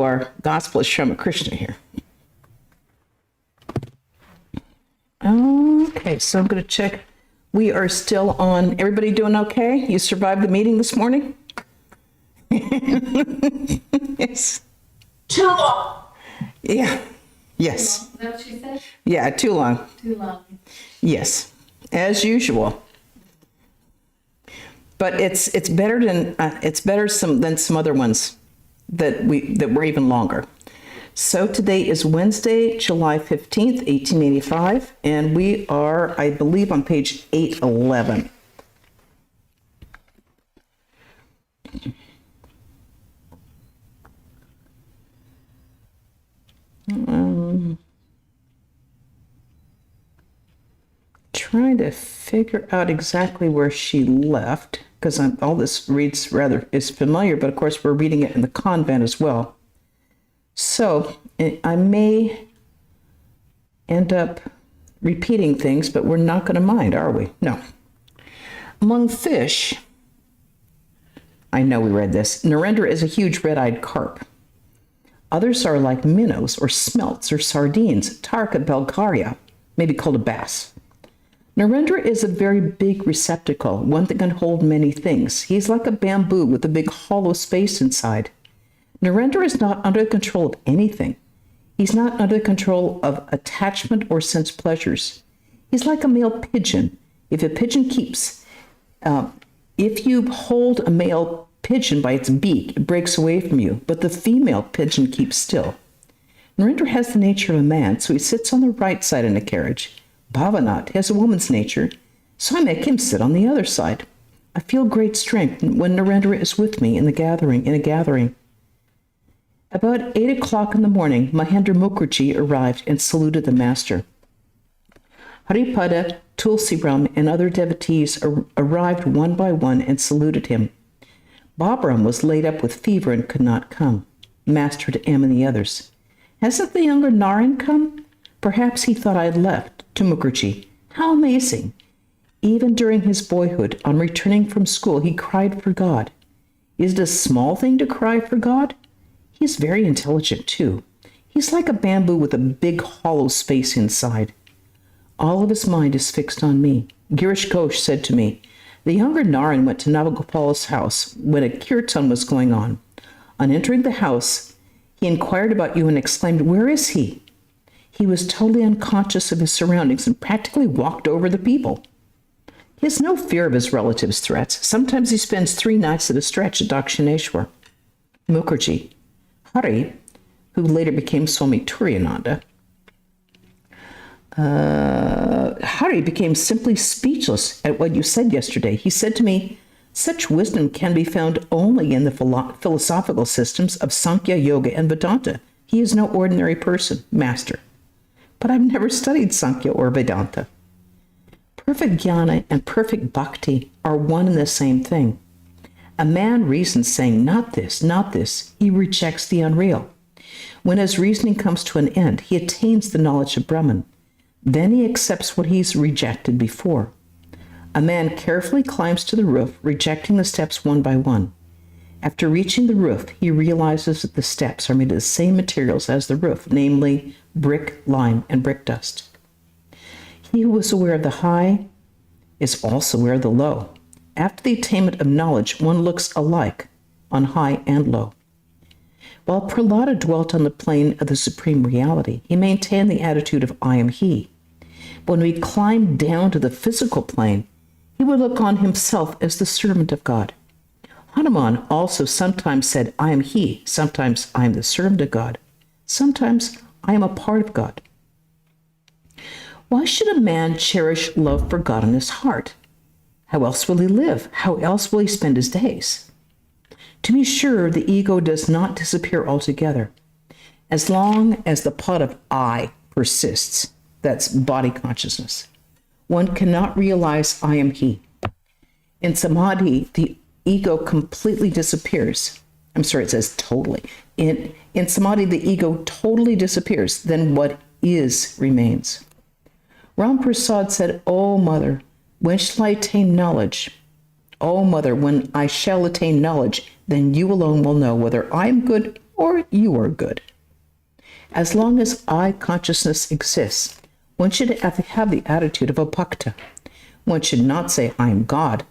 Our Gospel of Sri Ramakrishna here. Okay, so I'm going to check. We are still on. Everybody doing okay? You survived the meeting this morning? Yes. Too long. Yeah. Yes. Is that what she said? Yeah, too long. Too long. Yes, as usual. But it's better than some other ones that were even longer. So today is Wednesday, July 15th, 1885, and we are, I believe, on page 811. Trying to figure out exactly where she left, because all this is familiar, but of course we're reading it in the convent as well. So I may end up repeating things, but we're not going to mind, are we? No. Among fish, I know we read this, Narendra is a huge red-eyed carp. Others are like minnows or smelts or sardines, Tarka belgaria, maybe called a bass. Narendra is a very big receptacle, one that can hold many things. He's like a bamboo with a big hollow space inside. Narendra is not under the control of anything. He's not under the control of attachment or sense pleasures. He's like a male pigeon. If you hold a male pigeon by its beak, it breaks away from you, but the female pigeon keeps still. Narendra has the nature of a man, so he sits on the right side in a carriage. Bhavanat has a woman's nature, so I make him sit on the other side. I feel great strength when Narendra is with me in a gathering. About 8 o'clock in the morning, Mahendra Mukherjee arrived and saluted the master. Haripada, Tulsiram, and other devotees arrived one by one and saluted him. Babram was laid up with fever and could not come. Master to M and the others. Hasn't the younger Naren come? Perhaps he thought I had left. To Mukherjee. How amazing! Even during his boyhood, on returning from school, he cried for God. Is it a small thing to cry for God? He's very intelligent, too. He's like a bamboo with a big hollow space inside. All of his mind is fixed on me. Girish Ghosh said to me, the younger Naren went to Navagopal's house when a kirtan was going on. On entering the house, he inquired about you and exclaimed, where is he? He was totally unconscious of his surroundings and practically walked over the people. He has no fear of his relatives' threats. Sometimes he spends 3 nights at a stretch at Dakshineshwar. Mukherjee. Hari, who later became Swami Turiyananda, Hari became simply speechless at what you said yesterday. He said to me, such wisdom can be found only in the philosophical systems of Sankhya, Yoga, and Vedanta. He is no ordinary person, master. But I've never studied Sankhya or Vedanta. Perfect jnana and perfect bhakti are one and the same thing. A man reasons saying, not this, not this. He rejects the unreal. When his reasoning comes to an end, he attains the knowledge of Brahman. Then he accepts what he's rejected before. A man carefully climbs to the roof, rejecting the steps one by one. After reaching the roof, he realizes that the steps are made of the same materials as the roof, namely brick, lime, and brick dust. He who is aware of the high is also aware of the low. After the attainment of knowledge, one looks alike on high and low. While Prahlada dwelt on the plane of the supreme reality, he maintained the attitude of I am he. When we climbed down to the physical plane, he would look on himself as the servant of God. Hanuman also sometimes said, I am he. Sometimes I am the servant of God. Sometimes I am a part of God. Why should a man cherish love for God in his heart? How else will he live? How else will he spend his days? To be sure, the ego does not disappear altogether. As long as the pot of I persists, that's body consciousness, one cannot realize I am he. In samadhi, the ego completely disappears. I'm sorry, it says totally. In samadhi, the ego totally disappears. Then what is remains. Ram Prasad said, "O mother, when shall I attain knowledge? O mother, when I shall attain knowledge, then you alone will know whether I am good or you are good. As long as I consciousness exists, one should have the attitude of a bhakta. One should not say, I am God.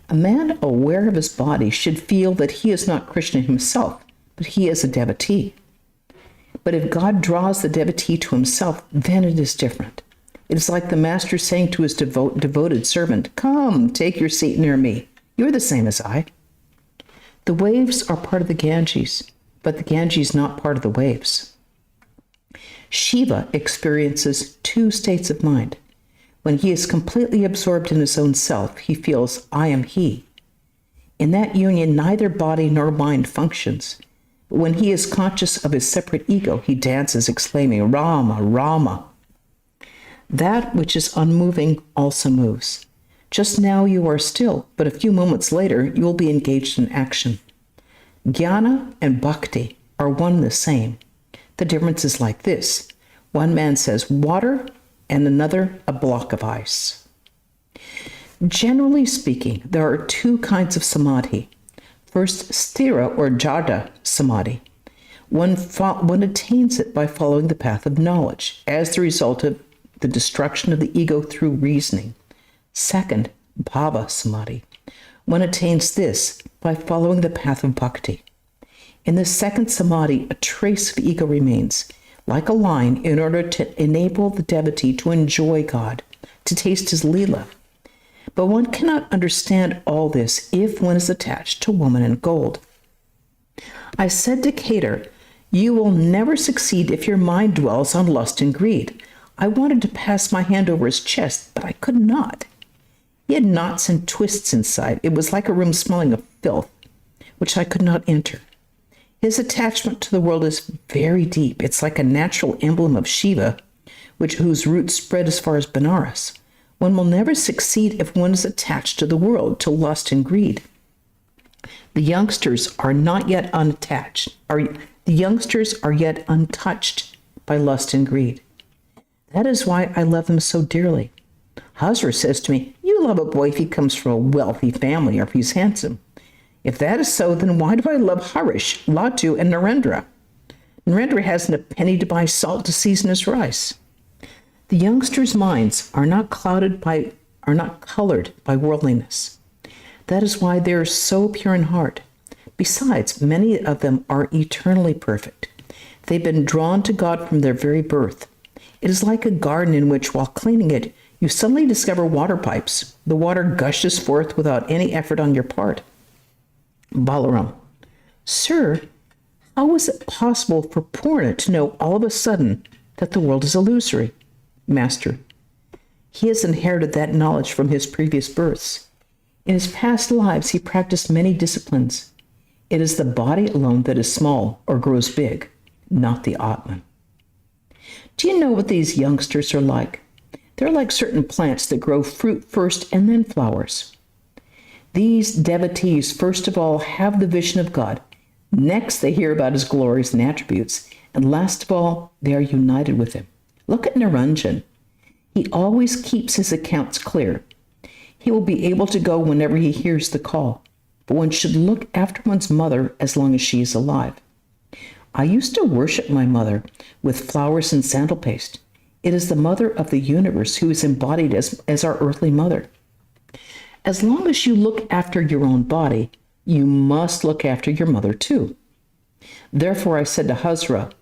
A man aware of his body should feel that he is not Krishna himself, but he is a devotee. But if God draws the devotee to himself, then it is different. It is like the master saying to his devoted servant, come, take your seat near me. You are the same as I. The waves are part of the Ganges, but the Ganges is not part of the waves. Shiva experiences two states of mind. When he is completely absorbed in his own self, he feels, I am he. In that union, neither body nor mind functions. But when he is conscious of his separate ego, he dances, exclaiming, Rama, Rama. That which is unmoving also moves. Just now you are still, but a few moments later you will be engaged in action. Jnana and bhakti are one and the same. The difference is like this. One man says water and another a block of ice. Generally speaking, there are two kinds of samadhi. First, sthira or jada samadhi. One attains it by following the path of knowledge as the result of the destruction of the ego through reasoning. Second, bhava samadhi. One attains this by following the path of bhakti. In the second samadhi, a trace of ego remains, like a line, in order to enable the devotee to enjoy God, to taste his leela. But one cannot understand all this if one is attached to woman and gold. I said to Cater, you will never succeed if your mind dwells on lust and greed. I wanted to pass my hand over his chest, but I could not. He had knots and twists inside. It was like a room smelling of filth, which I could not enter. His attachment to the world is very deep. It's like a natural emblem of Shiva, whose roots spread as far as Benares. One will never succeed if one is attached to the world, to lust and greed. The youngsters are not yet unattached. The youngsters are yet untouched by lust and greed. That is why I love them so dearly. Hazra says to me, you love a boy if he comes from a wealthy family or if he's handsome. If that is so, then why do I love Harish, Latu, and Narendra? Narendra hasn't a penny to buy salt to season his rice. The youngsters' minds are not colored by worldliness. That is why they are so pure in heart. Besides, many of them are eternally perfect. They've been drawn to God from their very birth. It is like a garden in which, while cleaning it, you suddenly discover water pipes. The water gushes forth without any effort on your part. Balaram, sir, how is it possible for Purna to know all of a sudden that the world is illusory? Master, he has inherited that knowledge from his previous births. In his past lives, he practiced many disciplines. It is the body alone that is small or grows big, not the Atman. Do you know what these youngsters are like? They're like certain plants that grow fruit first and then flowers. These devotees, first of all, have the vision of God. Next, they hear about his glories and attributes. And last of all, they are united with him. Look at Niranjan. He always keeps his accounts clear. He will be able to go whenever he hears the call. But one should look after one's mother as long as she is alive. I used to worship my mother with flowers and sandal paste. It is the mother of the universe who is embodied as our earthly mother. As long as you look after your own body, you must look after your mother too. Therefore, I said to Hazra,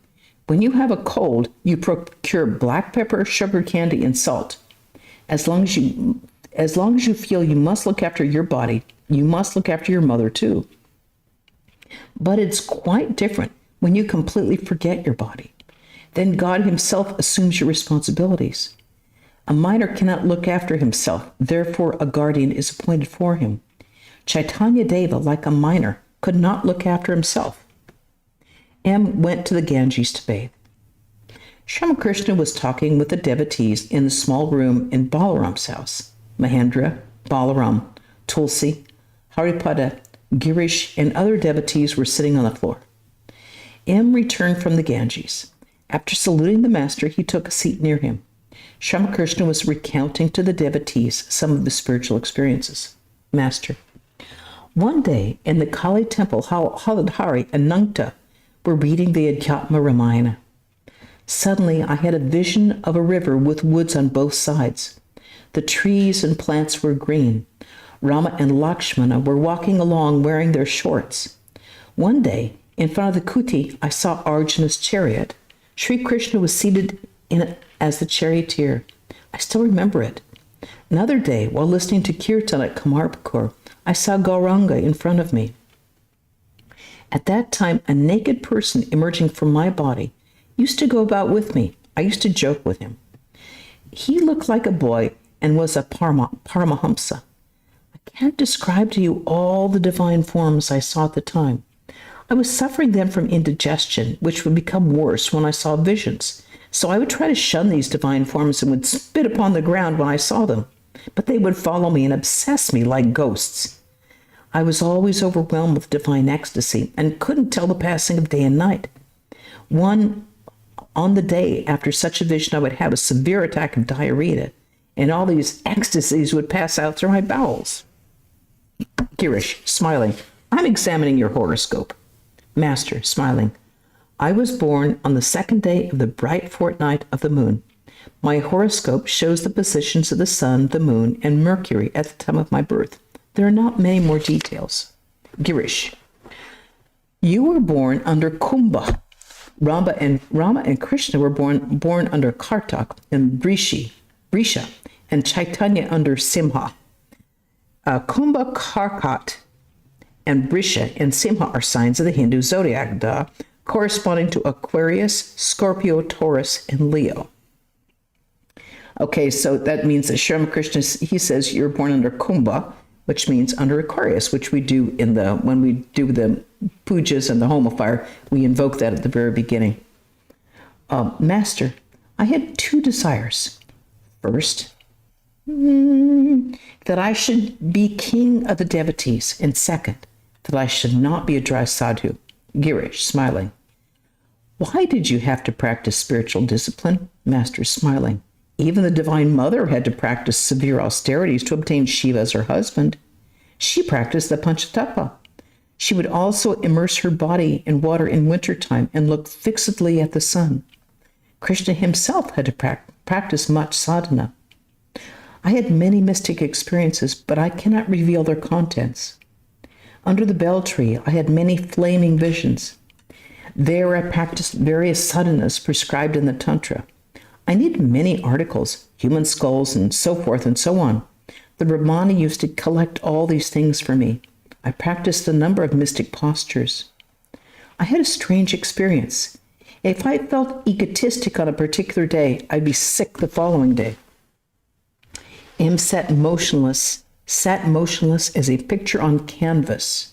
when you have a cold, you procure black pepper, sugar candy, and salt. As long as you feel you must look after your body, you must look after your mother too. But it's quite different when you completely forget your body. Then God himself assumes your responsibilities. A minor cannot look after himself, therefore a guardian is appointed for him. Chaitanya Deva, like a minor, could not look after himself. M went to the Ganges to bathe. Sri Ramakrishna was talking with the devotees in the small room in Balaram's house. Mahendra, Balaram, Tulsi, Haripada, Girish, and other devotees were sitting on the floor. M returned from the Ganges. After saluting the master, he took a seat near him. Sri Ramakrishna was recounting to the devotees some of the spiritual experiences. Master, one day in the Kali temple, Haladhari and Nangta were reading the Adhyatma Ramayana. Suddenly, I had a vision of a river with woods on both sides. The trees and plants were green. Rama and Lakshmana were walking along wearing their shorts. One day, in front of the kuti, I saw Arjuna's chariot. Sri Krishna was seated in it as the charioteer. I still remember it. Another day, while listening to Kirtan at Kamarpukur, I saw Gauranga in front of me. At that time, a naked person emerging from my body used to go about with me. I used to joke with him. He looked like a boy and was a Paramahamsa. I can't describe to you all the divine forms I saw at the time. I was suffering then from indigestion, which would become worse when I saw visions. So I would try to shun these divine forms and would spit upon the ground when I saw them. But they would follow me and obsess me like ghosts. I was always overwhelmed with divine ecstasy and couldn't tell the passing of day and night. On the day after such a vision, I would have a severe attack of diarrhea, and all these ecstasies would pass out through my bowels. Girish, smiling, I'm examining your horoscope. Master, smiling, I was born on the second day of the bright fortnight of the moon. My horoscope shows the positions of the sun, the moon, and Mercury at the time of my birth. There are not many more details. Girish, you were born under Kumbha. Rama and Krishna were born under Kartak and Risha, and Chaitanya under Simha. Kumbha, Karkat, and Brisha and Simha are signs of the Hindu zodiac, corresponding to Aquarius, Scorpio, Taurus, and Leo. Okay, so that means that Sri Ramakrishna, he says you're born under Kumbha, which means under Aquarius, which we do when we do the pujas and the homa fire, we invoke that at the very beginning. Master, I had two desires. First, that I should be king of the devotees, and second, that I should not be a dry sadhu. Girish, smiling. Why did you have to practice spiritual discipline? Master, smiling. Even the Divine Mother had to practice severe austerities to obtain Shiva as her husband. She practiced the Panchatapa. She would also immerse her body in water in wintertime and look fixedly at the sun. Krishna himself had to practice much sadhana. I had many mystic experiences, but I cannot reveal their contents. Under the bell tree, I had many flaming visions. There I practiced various sadhanas prescribed in the Tantra. I need many articles, human skulls, and so forth and so on. The Brahmana used to collect all these things for me. I practiced a number of mystic postures. I had a strange experience. If I felt egotistic on a particular day, I'd be sick the following day. M sat motionless as a picture on canvas,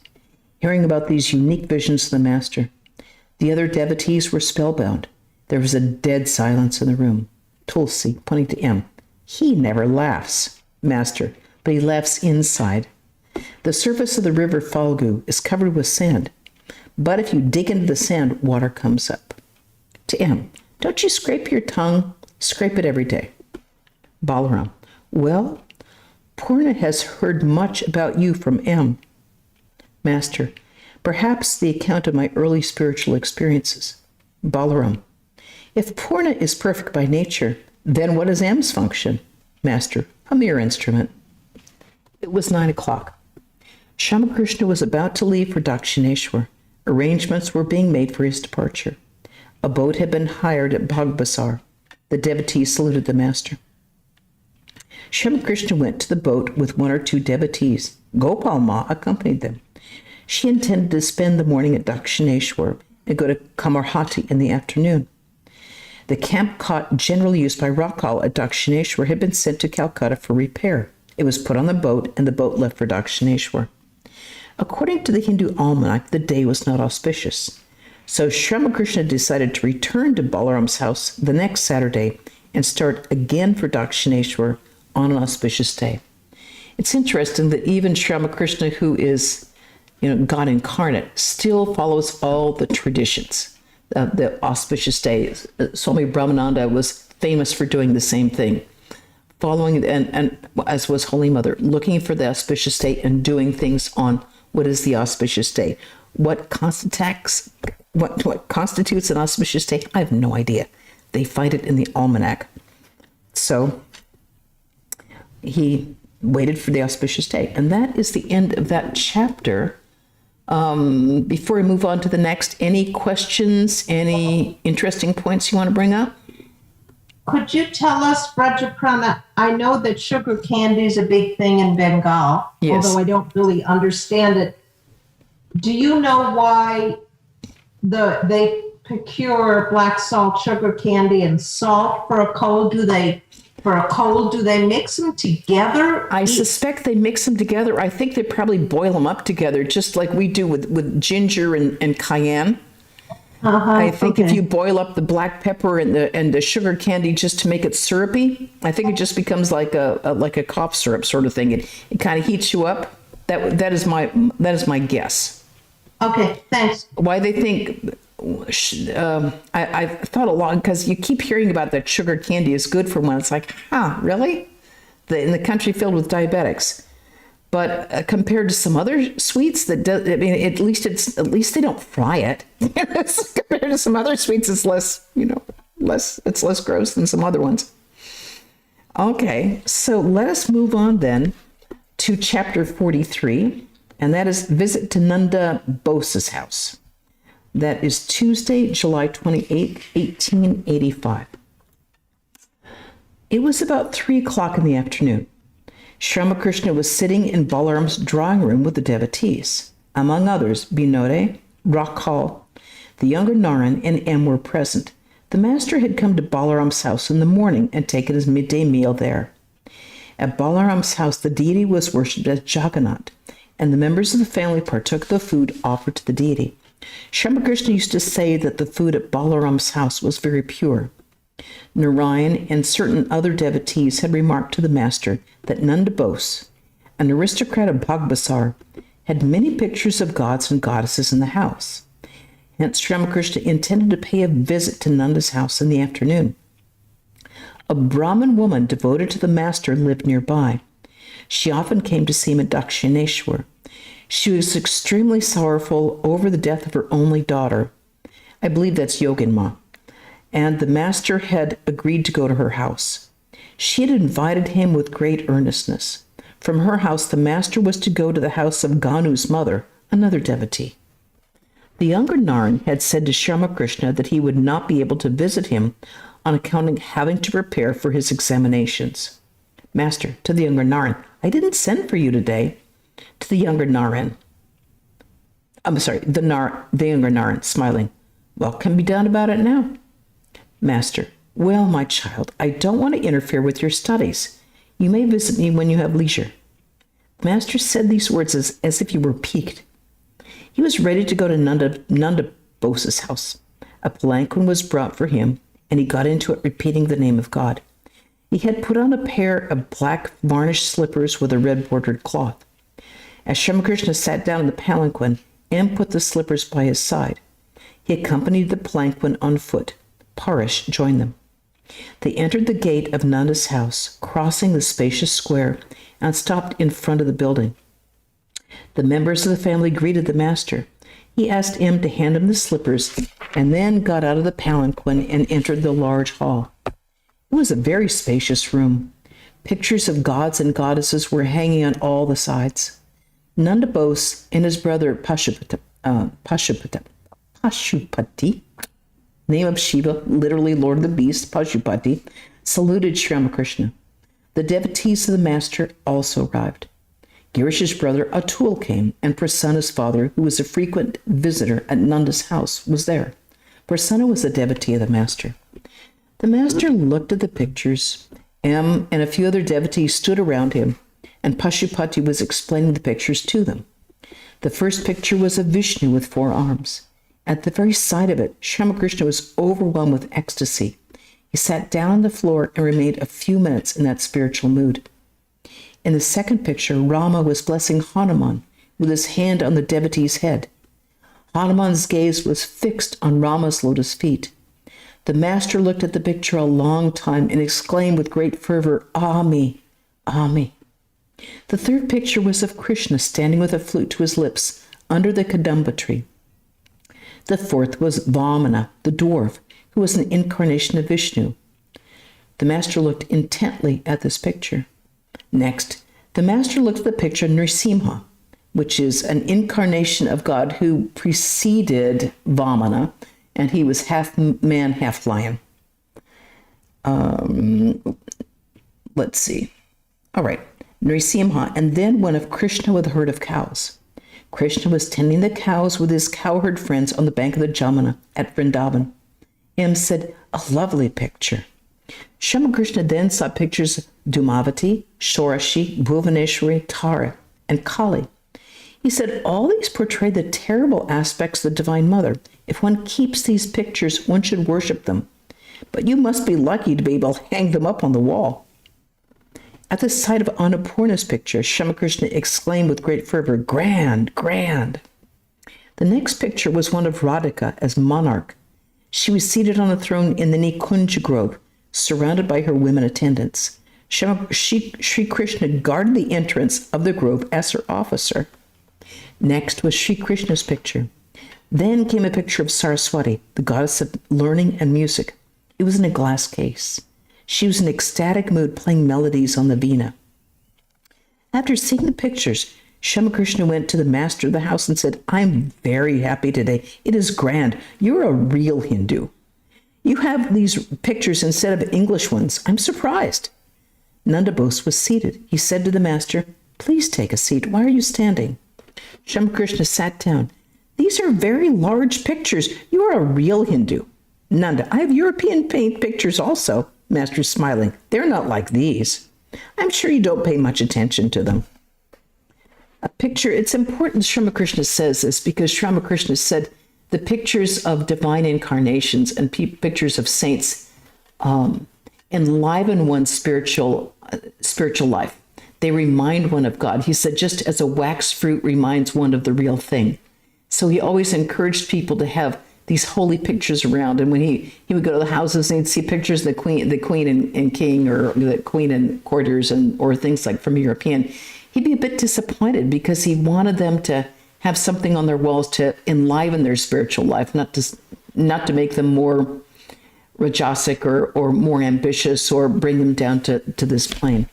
hearing about these unique visions of the Master. The other devotees were spellbound. There was a dead silence in the room. Tulsi, pointing to M. He never laughs, Master, but he laughs inside. The surface of the river Falgu is covered with sand, but if you dig into the sand, water comes up. To M. Don't you scrape your tongue? Scrape it every day. Balaram. Well, Purna has heard much about you from M. Master. Perhaps the account of my early spiritual experiences. Balaram. If Purna is perfect by nature, then what is M's function? Master, a mere instrument. It was 9:00. Ramakrishna was about to leave for Dakshineshwar. Arrangements were being made for his departure. A boat had been hired at Bhagbasar. The devotees saluted the Master. Ramakrishna went to the boat with one or two devotees. Gopal Ma accompanied them. She intended to spend the morning at Dakshineshwar and go to Kamarhati in the afternoon. The camp cot generally used by Rakal at Dakshineshwar had been sent to Calcutta for repair. It was put on the boat, and the boat left for Dakshineshwar. According to the Hindu almanac, the day was not auspicious. So Sri Ramakrishna decided to return to Balaram's house the next Saturday and start again for Dakshineshwar on an auspicious day. It's interesting that even Sri Ramakrishna, who is, God incarnate, still follows all the traditions. The auspicious day. Swami Brahmananda was famous for doing the same thing, following and as was Holy Mother, looking for the auspicious day and doing things on what is the auspicious day. What constitutes what constitutes an auspicious day? I have no idea. They find it in the almanac. So he waited for the auspicious day. And that is the end of that chapter. Before we move on to the next, any questions, any interesting points you want to bring up? Could you tell us, Rajaprana, I know that sugar candy is a big thing in Bengal, Yes. although I don't really understand it. Do you know why they procure black salt, sugar candy, and salt for a cold? Do they mix them together? I suspect they mix them together. I think they probably boil them up together, just like we do with ginger and cayenne. I think if you boil up the black pepper and the sugar candy just to make it syrupy, I think it just becomes like a cough syrup sort of thing. It kind of heats you up. That is my guess. Okay, thanks. Why they think I've thought a lot, because you keep hearing about that sugar candy is good for one. It's like, really? In the country filled with diabetics. But compared to some other sweets at least they don't fry it. Compared to some other sweets, it's less gross than some other ones. Okay, so let us move on then to chapter 43, and that is visit to Nanda Bose's house. That is Tuesday, July 28, 1885. It was about 3 o'clock in the afternoon. Sri Ramakrishna was sitting in Balaram's drawing room with the devotees. Among others, Binode, Rakhal, the younger Naran, and M were present. The master had come to Balaram's house in the morning and taken his midday meal there. At Balaram's house, the deity was worshipped as Jagannath, and the members of the family partook of the food offered to the deity. Sri Ramakrishna used to say that the food at Balaram's house was very pure. Narayan and certain other devotees had remarked to the master that Nanda Bose, an aristocrat of Bhagbasar, had many pictures of gods and goddesses in the house. Hence, Sri Ramakrishna intended to pay a visit to Nanda's house in the afternoon. A Brahmin woman devoted to the master lived nearby. She often came to see him at Dakshineshwar. She was extremely sorrowful over the death of her only daughter. I believe that's Yoginma. And the master had agreed to go to her house. She had invited him with great earnestness. From her house, the master was to go to the house of Ganu's mother, another devotee. The younger Naran had said to Sri Ramakrishna that he would not be able to visit him on account of having to prepare for his examinations. Master, to the younger Naran, I didn't send for you today. To the younger Naran. The younger Naran, smiling. What can be done about it now? Master, well, my child, I don't want to interfere with your studies. You may visit me when you have leisure. The master said these words as if he were piqued. He was ready to go to Nanda Bose's house. A palanquin was brought for him, and he got into it repeating the name of God. He had put on a pair of black varnished slippers with a red bordered cloth. As Sri Ramakrishna sat down in the palanquin, M put the slippers by his side. He accompanied the palanquin on foot. Parish joined them. They entered the gate of Nanda's house, crossing the spacious square, and stopped in front of the building. The members of the family greeted the master. He asked M to hand him the slippers, and then got out of the palanquin and entered the large hall. It was a very spacious room. Pictures of gods and goddesses were hanging on all the sides. Nanda Bose and his brother Pashupati, name of Shiva, literally Lord of the Beast, Pashupati, saluted Sri Ramakrishna. The devotees of the master also arrived. Girish's brother Atul came, and Prasanna's father, who was a frequent visitor at Nanda's house, was there. Prasanna was a devotee of the master. The master looked at the pictures. M and a few other devotees stood around him, and Pashupati was explaining the pictures to them. The first picture was of Vishnu with 4 arms. At the very sight of it, Sri Ramakrishna was overwhelmed with ecstasy. He sat down on the floor and remained a few minutes in that spiritual mood. In the second picture, Rama was blessing Hanuman with his hand on the devotee's head. Hanuman's gaze was fixed on Rama's lotus feet. The master looked at the picture a long time and exclaimed with great fervor, "Ah me, ah me." The third picture was of Krishna standing with a flute to his lips under the Kadamba tree. The fourth was Vamana, the dwarf, who was an incarnation of Vishnu. The master looked intently at this picture. Next, the master looked at the picture of Nrsimha, which is an incarnation of God who preceded Vamana, and he was half man, half lion. Let's see. All right, Nrsimha, and then one of Krishna with a herd of cows. Krishna was tending the cows with his cowherd friends on the bank of the Jamuna at Vrindavan. M said, a lovely picture. Ramakrishna then saw pictures of Dhumavati, Shorashi, Bhuvaneshwari, Tara, and Kali. He said, all these portray the terrible aspects of the Divine Mother. If one keeps these pictures, one should worship them. But you must be lucky to be able to hang them up on the wall. At the sight of Annapurna's picture, Ramakrishna exclaimed with great fervor, grand, grand. The next picture was one of Radhika as monarch. She was seated on a throne in the Nikunja grove, surrounded by her women attendants. Sri Krishna guarded the entrance of the grove as her officer. Next was Sri Krishna's picture. Then came a picture of Saraswati, the goddess of learning and music. It was in a glass case. She was in ecstatic mood playing melodies on the veena. After seeing the pictures, Ramakrishna went to the master of the house and said, I'm very happy today. It is grand. You're a real Hindu. You have these pictures instead of English ones. I'm surprised. Nanda Bose was seated. He said to the master, please take a seat. Why are you standing? Ramakrishna sat down. These are very large pictures. You are a real Hindu. Nanda, I have European paint pictures also. Master smiling. They're not like these. I'm sure you don't pay much attention to them. A picture, it's important Ramakrishna says this because Ramakrishna said the pictures of divine incarnations and pictures of saints enliven one's spiritual life. They remind one of God. He said, just as a wax fruit reminds one of the real thing. So he always encouraged people to have these holy pictures around. And when he would go to the houses and he'd see pictures of the queen and king, or the queen and courtiers, or things like from European, he'd be a bit disappointed because he wanted them to have something on their walls to enliven their spiritual life, not to make them more rajasic or more ambitious or bring them down to this plane.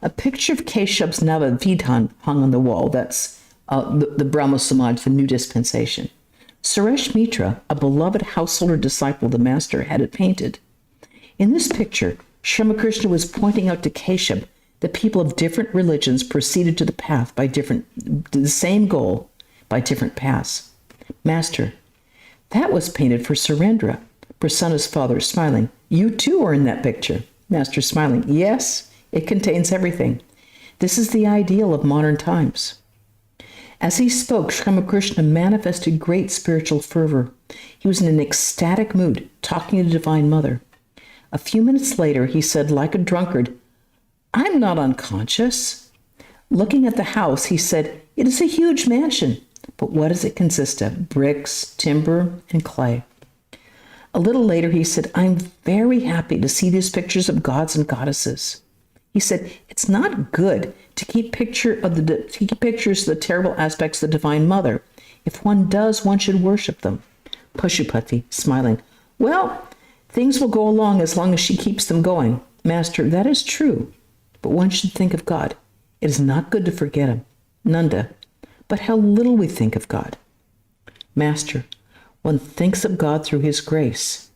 A picture of Keshav's Navavidhan hung on the wall. That's the Brahma Samaj, the new dispensation. Suresh Mitra, a beloved householder disciple of the master, had it painted. In this picture, Ramakrishna was pointing out to Keshav that people of different religions proceeded to the path to the same goal by different paths. Master, that was painted for Surendra. Prasanna's father smiling. You too are in that picture. Master smiling. Yes, it contains everything. This is the ideal of modern times. As he spoke, Ramakrishna manifested great spiritual fervor. He was in an ecstatic mood, talking to the Divine Mother. A few minutes later, he said, like a drunkard, I'm not unconscious. Looking at the house, he said, it is a huge mansion, but what does it consist of? Bricks, timber, and clay. A little later, he said, I'm very happy to see these pictures of gods and goddesses. He said, it's not good to keep pictures of the terrible aspects of the Divine Mother. If one does, one should worship them. Pashupati, smiling. Well, things will go along as long as she keeps them going. Master, that is true, but one should think of God. It is not good to forget him. Nanda, but how little we think of God. Master, one thinks of God through his grace.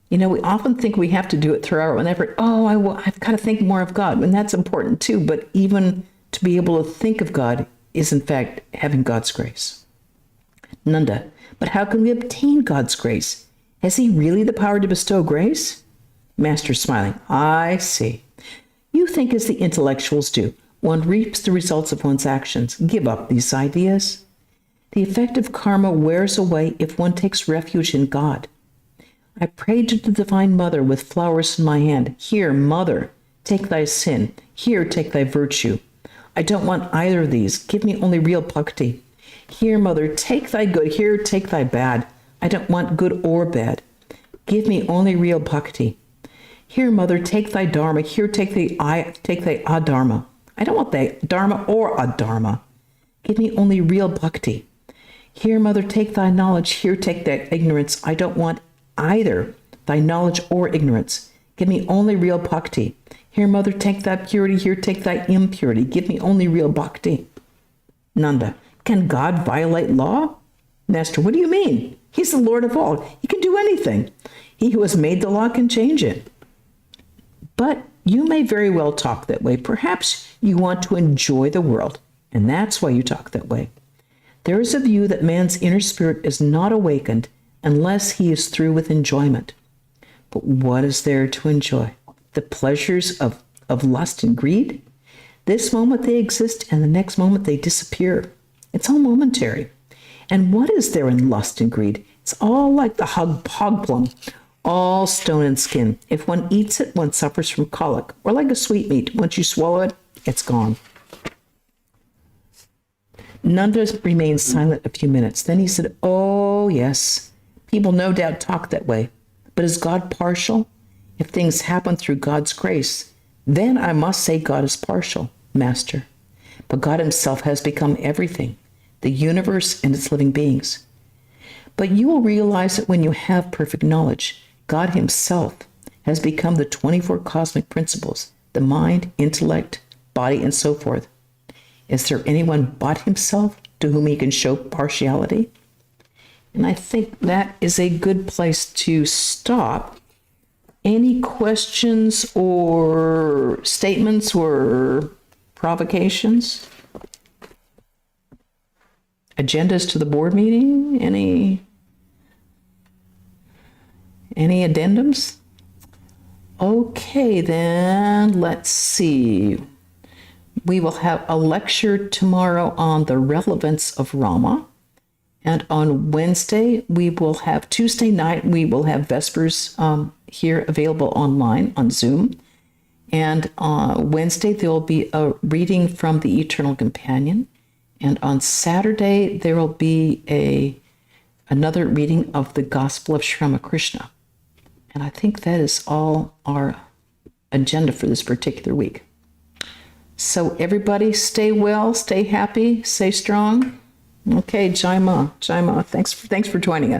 You know, we often think we have to do it through our own effort. I've got to think more of God. And that's important too. But even to be able to think of God is, in fact, having God's grace. Nanda, but how can we obtain God's grace? Has he really the power to bestow grace? Master smiling. I see. You think as the intellectuals do. One reaps the results of one's actions. Give up these ideas. The effect of karma wears away if one takes refuge in God. I prayed to the Divine Mother with flowers in my hand. Here, Mother, take thy sin. Here, take thy virtue. I don't want either of these. Give me only real bhakti. Here, Mother, take thy good. Here, take thy bad. I don't want good or bad. Give me only real bhakti. Here, Mother, take thy dharma. Here, take thy adharma. I don't want thy dharma or adharma. Give me only real bhakti. Here, mother, take thy knowledge. Here, take thy ignorance. I don't want either thy knowledge or ignorance. Give me only real bhakti. Here, mother, take thy purity. Here, take thy impurity. Give me only real bhakti. Nanda, can God violate law? Master, what do you mean? He's the Lord of all. He can do anything. He who has made the law can change it. But you may very well talk that way. Perhaps you want to enjoy the world, and that's why you talk that way. There is a view that man's inner spirit is not awakened unless he is through with enjoyment. But what is there to enjoy? The pleasures of lust and greed? This moment they exist, and the next moment they disappear. It's all momentary. And what is there in lust and greed? It's all like the hog plum, all stone and skin. If one eats it, one suffers from colic, or like a sweetmeat. Once you swallow it, it's gone. Nanda remained silent a few minutes. Then he said, oh, yes, people no doubt talk that way. But is God partial? If things happen through God's grace, then I must say God is partial, Master. But God himself has become everything, the universe and its living beings. But you will realize that when you have perfect knowledge, God himself has become the 24 cosmic principles, the mind, intellect, body, and so forth. Is there anyone but himself to whom he can show partiality? And I think that is a good place to stop. Any questions or statements or provocations? Agendas to the board meeting? Any addendums? Okay, then let's see. We will have a lecture tomorrow on the relevance of Rama. And on Wednesday, Tuesday night, we will have Vespers here available online on Zoom. And on Wednesday, there will be a reading from the Eternal Companion. And on Saturday, there will be another reading of the Gospel of Sri Ramakrishna. And I think that is all our agenda for this particular week. So everybody stay well, stay happy, stay strong. Okay, Jai Ma. Thanks for joining us.